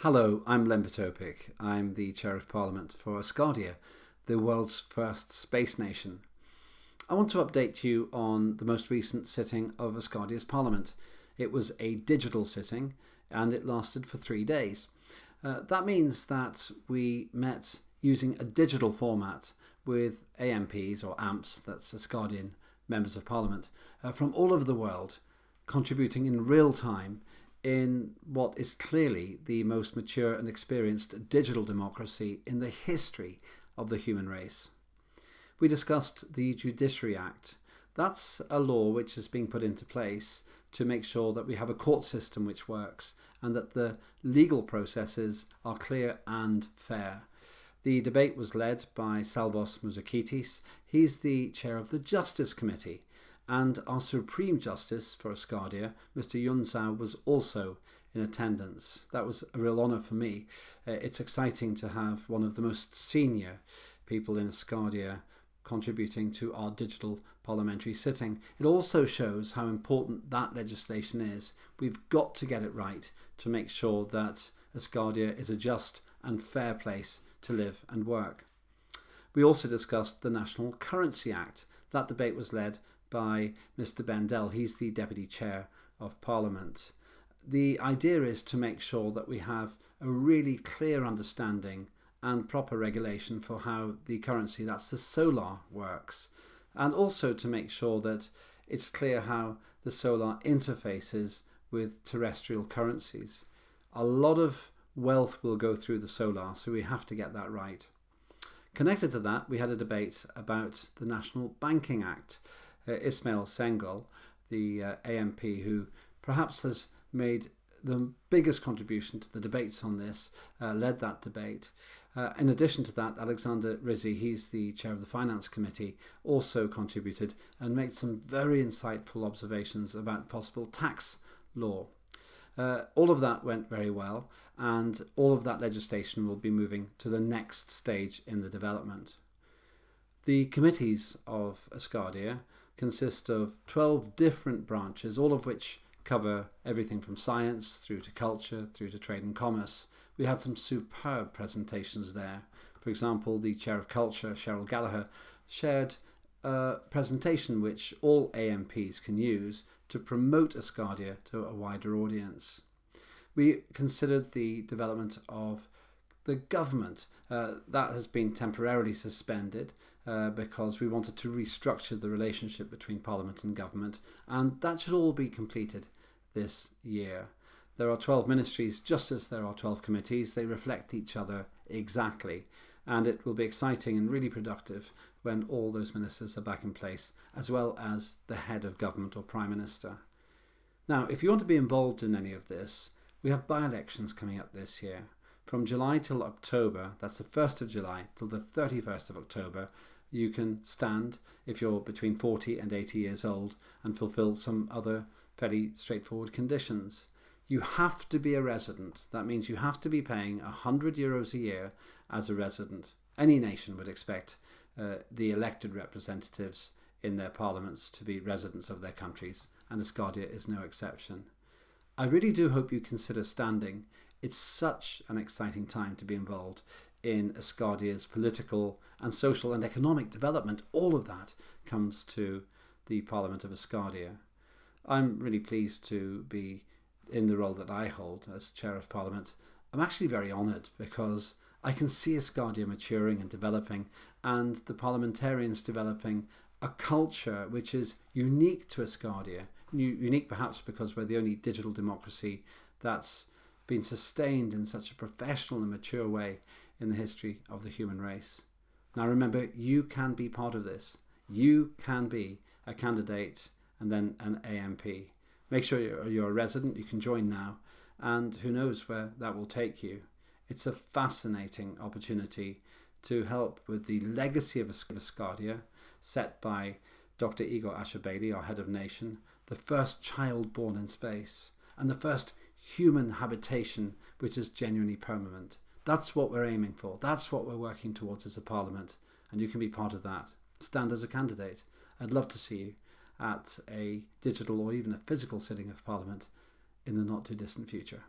Hello, I'm Lembit Opik. I'm the Chair of Parliament for Asgardia, the world's first space nation. I want to update you on the most recent sitting of Asgardia's Parliament. It was a digital sitting and it lasted for 3 days. That means that we met using a digital format with AMPs or AMPs, that's Asgardian Members of Parliament, from all over the world, contributing in real time in what is clearly the most mature and experienced digital democracy in the history of the human race. We discussed the Judiciary Act. That's a law which is being put into place to make sure that we have a court system which works and that the legal processes are clear and fair. The debate was led by Salvos Mouzakitis. He's the chair of the Justice Committee. And our Supreme Justice for Asgardia, Mr. Yunsao, was also in attendance. That was a real honour for me. It's exciting to have one of the most senior people in Asgardia contributing to our digital parliamentary sitting. It also shows how important that legislation is. We've got to get it right to make sure that Asgardia is a just and fair place to live and work. We also discussed the National Currency Act. That debate was led by Mr. Bendell. He's the Deputy Chair of Parliament. The idea is to make sure that we have a really clear understanding and proper regulation for how the currency, that's the solar, works, and also to make sure that it's clear how the solar interfaces with terrestrial currencies. A lot of wealth will go through the solar, so we have to get that right. Connected to that, we had a debate about the National Banking Act. Ismail Senghal, the AMP who perhaps has made the biggest contribution to the debates on this, led that debate. In addition to that, Alexander Rizzi, he's the chair of the Finance Committee, also contributed and made some very insightful observations about possible tax law. All of that went very well, and all of that legislation will be moving to the next stage in the development. The committees of Asgardia consist of 12 different branches, all of which cover everything from science through to culture, through to trade and commerce. We had some superb presentations there. For example, the Chair of Culture, Cheryl Gallagher, shared a presentation which all AMPs can use to promote Asgardia to a wider audience. We considered the development of the government. That has been temporarily suspended because we wanted to restructure the relationship between Parliament and government, and that should all be completed this year. There are 12 ministries, just as there are 12 committees. They reflect each other exactly, and it will be exciting and really productive when all those ministers are back in place, as well as the head of government or Prime Minister. Now, if you want to be involved in any of this, we have by-elections coming up this year. From July till October, that's the 1st of July till the 31st of October, you can stand if you're between 40 and 80 years old and fulfill some other fairly straightforward conditions. You have to be a resident. That means you have to be paying €100 a year as a resident. Any nation would expect the elected representatives in their parliaments to be residents of their countries, and Asgardia is no exception. I really do hope you consider standing. It's such an exciting time to be involved in Asgardia's political and social and economic development. All of that comes to the Parliament of Asgardia. I'm really pleased to be in the role that I hold as Chair of Parliament. I'm actually very honoured because I can see Asgardia maturing and developing, and the parliamentarians developing a culture which is unique to Asgardia. Unique perhaps because we're the only digital democracy that's been sustained in such a professional and mature way in the history of the human race. Now remember, you can be part of this. You can be a candidate and then an AMP. Make sure you're a resident. You can join now, and who knows where that will take you. It's a fascinating opportunity to help with the legacy of Asgardia set by Dr. Igor Asher-Bailey, our head of nation, the first child born in space, and the first human habitation which is genuinely permanent. That's what we're aiming for. That's what we're working towards as a parliament, and you can be part of that. Stand as a candidate. I'd love to see you at a digital or even a physical sitting of Parliament in the not too distant future.